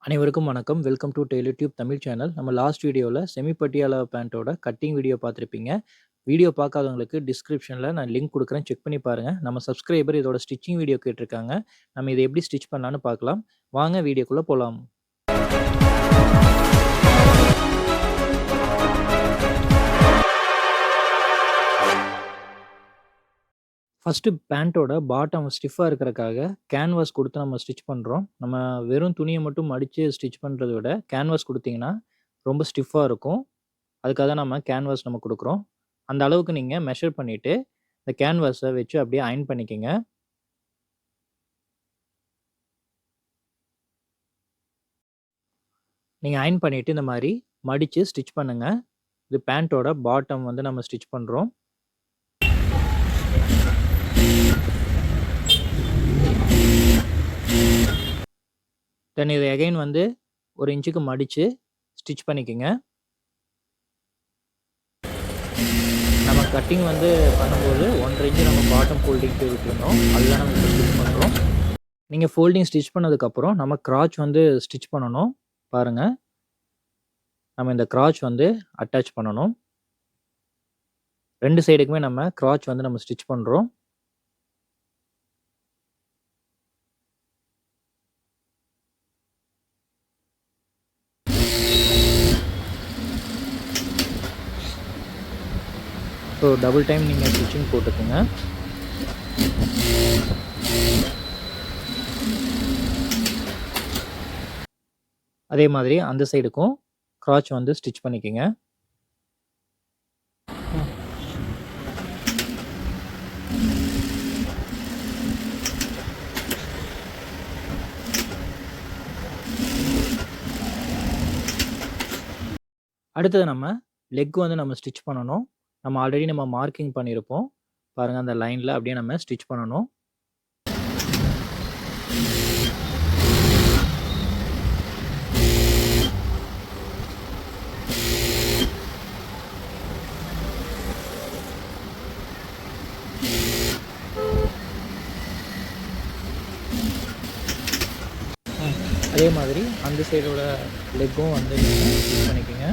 அனைவருக்கும் வணக்கம். Welcome to Taylor tube Tamil channel. நம்ம லாஸ்ட் வீடியோல செமி பட்டியாலா பேண்டோட கட்டிங் வீடியோ பார்த்துருப்பீங்க. வீடியோ பார்க்காதவங்களுக்கு டிஸ்கிரிப்ஷன்ல நான் லிங்க் குடுக்குறேன். செக் பண்ணி பாருங்க. நம்ம சப்ஸ்கிரைபர் இதோட ஸ்டிச்சிங் வீடியோ கேட்டிருக்காங்க. நம்ம இத எப்படி ஸ்டிச் பண்ணலான்னு பார்க்கலாம். வாங்க வீடியோக்குள்ள போலாம். ஃபர்ஸ்ட்டு பேண்டோட பாட்டம் ஸ்டிஃப்பா இருக்கிறக்காக கேன்வாஸ் குடுத்து நம்ம ஸ்டிச் பண்றோம். நம்ம வெறும் துணிய மட்டும் மடிச்சு ஸ்டிச் பண்றத விட, கேன்வாஸ் குடுத்தீங்கன்னா ரொம்ப ஸ்டிஃப்பா இருக்கும். அதுக்காக தான் நம்ம கேன்வாஸ் நம்ம குடுக்குறோம். அந்த அளவுக்கு நீங்க மெஷர் பண்ணிட்டு, இந்த கேன்வாஸ வச்சு அப்படியே அயர்ன் பண்ணிக்கங்க. நீங்க அயர்ன் பண்ணிட்டு இந்த மாரி மடிச்சு ஸ்டிச் பண்ணுங்க. இது பேண்டோட பாட்டம் வந்து நம்ம ஸ்டிச் பண்றோம். தென் இத அகைன் வந்து 1 இன்ச்சுக்கு மடிச்சு ஸ்டிச் பண்ணிக்கங்க. நம்ம கட்டிங் வந்து பண்ணும்போது 1 1/2 இன்ச் நம்ம பாட்டம் ஃபோல்டிங்க்கு விட்டுருந்தோம். அதுதான் நம்ம இப்ப ஸ்டிச் பண்றோம். நீங்க ஃபோல்டிங் ஸ்டிச் பண்ணதுக்கப்புறம் நம்ம கிராச் வந்து ஸ்டிச் பண்ணணும். பாருங்க. நம்ம இந்த கிராச் வந்து அட்டாச் பண்ணணும். 2 சைடுக்குமே நம்ம கிராச் வந்து நம்ம ஸ்டிச் பண்றோம். ஸோ டபுள் டைம் நீங்க ஸ்டிச்சிங் போட்டுக்கங்க. அதே மாதிரி அந்த சைடுக்கும் கிராச் வந்து ஸ்டிச் பண்ணிக்கங்க. அடுத்தது நம்ம லெக் வந்து நம்ம ஸ்டிச் பண்ணணும். நம்ம ஆல்ரெடி நம்ம மார்க்கிங் பண்ணியிருப்போம். பாருங்க அந்த லைன்ல அப்படியே நம்ம ஸ்டிச் பண்ணணும். அதே மாதிரி அந்த சைடோட லெக்கும் வந்து நீங்க ஸ்டிச் பண்ணிக்கங்க.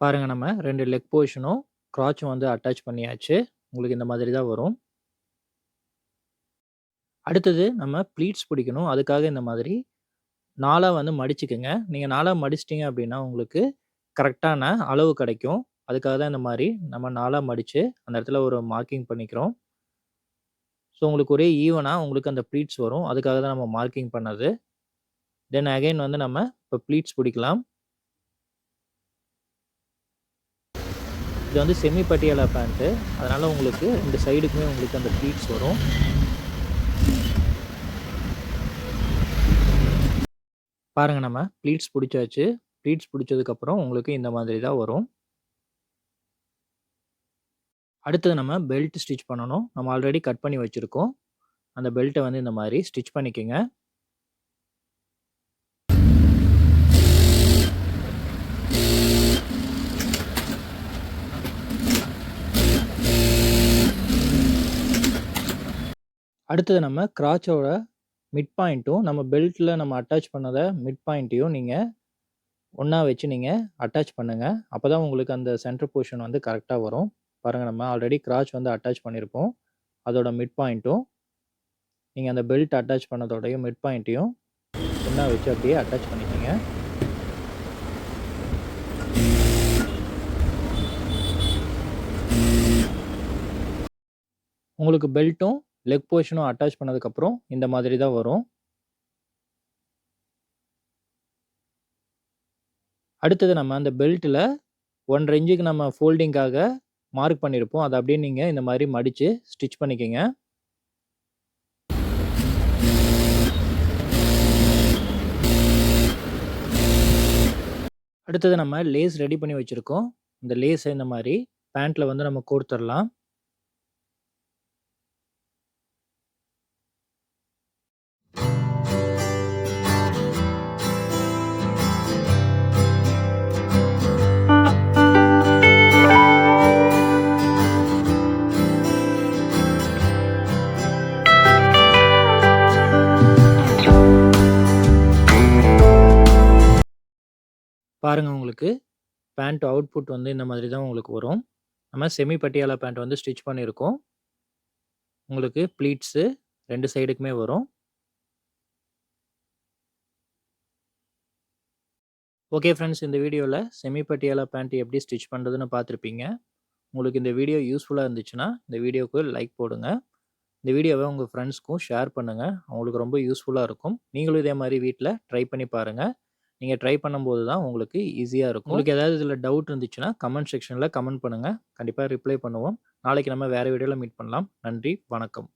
பாருங்க நம்ம 2 லெக் போர்ஷனும் கிராச்சும் வந்து அட்டாச் பண்ணியாச்சு. உங்களுக்கு இந்த மாதிரி தான் வரும். அடுத்தது நம்ம ப்ளீட்ஸ் பிடிக்கணும். அதுக்காக இந்த மாதிரி 4ஆ வந்து மடிச்சுக்கங்க. நீங்க 4ஆ மடிச்சிட்டீங்க அப்படின்னா, உங்களுக்கு கரெக்ட்டான அளவு கிடைக்கும். அதுக்காக தான் இந்த மாரி நம்ம 4ஆ மடிச்சு அந்த இடத்துல ஒரு மார்க்கிங் பண்ணிக்கிறோம். ஸோ உங்களுக்கு ஒரே ஈவனா உங்களுக்கு அந்த ப்ளீட்ஸ் வரும். அதுக்காக தான் நம்ம மார்க்கிங் பண்ணது. தென் அகைன் வந்து நம்ம இப்போ ப்ளீட்ஸ் பிடிக்கலாம். இது வந்து செமி பட்டியாலா பேண்ட். அதனால உங்களுக்கு 2 சைடுக்குமே உங்களுக்கு அந்த ப்ளீட்ஸ் வரும். பாருங்க நம்ம ப்ளீட்ஸ் பிடிச்சாச்சு. ப்ளீட்ஸ் பிடிச்சதுக்கப்புறம் உங்களுக்கு இந்த மாதிரி தான் வரும். அடுத்தது நம்ம பெல்ட் ஸ்டிச் பண்ணணும். நம்ம ஆல்ரெடி கட் பண்ணி வச்சிருக்கோம். அந்த பெல்ட்ட வந்து இந்த மாரி ஸ்டிச் பண்ணிக்கங்க. அடுத்தது நம்ம கிராச்சோட மிட் பாயிண்ட்டும், நம்ம பெல்ட்ல நம்ம அட்டாச் பண்ணத மிட் பாயிண்ட்டையும் நீங்க ஒண்ணா வச்சு நீங்க அட்டாச் பண்ணுங்க. அப்பதான் உங்களுக்கு அந்த சென்டர் போர்ஷன் வந்து கரெக்ட்டா வரும். பாருங்க நம்ம ஆல்ரெடி கிராச் வந்து அட்டாச் பண்ணியிருப்போம். அதோட மிட் பாயிண்ட்டும், நீங்க அந்த பெல்ட் அட்டாச் பண்ணதோடையும் மிட் பாயிண்ட்டையும் ஒண்ணா வச்சு அப்படியே அட்டாச் பண்ணிக்கங்க. உங்களுக்கு பெல்ட்டும், லெக் போர்ஷனும் அட்டாச் பண்ணதுக்கப்புறம் இந்த மாதிரி தான் வரும். அடுத்தது நம்ம அந்த பெல்ட்ல 1 1/2 இன்ச்சுக்கு நம்ம ஃபோல்டிங்காக மார்க் பண்ணியிருப்போம். அத அப்படியே நீங்க இந்த மாரி மடிச்சு ஸ்டிச் பண்ணிக்கங்க. அடுத்தது நம்ம லேஸ் ரெடி பண்ணி வச்சிருக்கோம். இந்த லேஸ இந்த மாரி பேண்ட்ல வந்து நம்ம கோர்த்துறலாம். பாருங்க உங்களுக்கு பேண்ட் அவுட்புட் வந்து இந்த மாதிரி தான் உங்களுக்கு வரும். நம்ம செமி பட்டியாலா பேண்ட் வந்து ஸ்டிச் பண்ணியிருக்கோம். உங்களுக்கு ப்ளீட்ஸு 2 சைடுக்குமே வரும். ஓகே ஃப்ரெண்ட்ஸ், இந்த வீடியோல செமி பட்டியாலா பேண்ட் எப்படி ஸ்டிச் பண்றதுன்னு பார்த்துருப்பீங்க. உங்களுக்கு இந்த வீடியோ யூஸ்ஃபுல்லா இருந்துச்சுன்னா, இந்த வீடியோக்கு லைக் போடுங்க. இந்த வீடியோவ உங்க ஃப்ரெண்ட்ஸ்க்கும் ஷேர் பண்ணுங்க. அவங்களுக்கு ரொம்ப யூஸ்ஃபுல்லா இருக்கும். நீங்களும் இதே மாரி வீட்ல ட்ரை பண்ணி பாருங்க. நீங்க ட்ரை பண்ணும்போது தான் உங்களுக்கு ஈஸியா இருக்கும். உங்களுக்கு ஏதாவது இதில டவுட் இருந்துச்சுன்னா, கமெண்ட் செக்ஷன்ல கமெண்ட் பண்ணுங்க. கண்டிப்பா ரிப்ளை பண்ணுவோம். நாளைக்கு நம்ம வேற வீடியோல மீட் பண்ணலாம். நன்றி, வணக்கம்.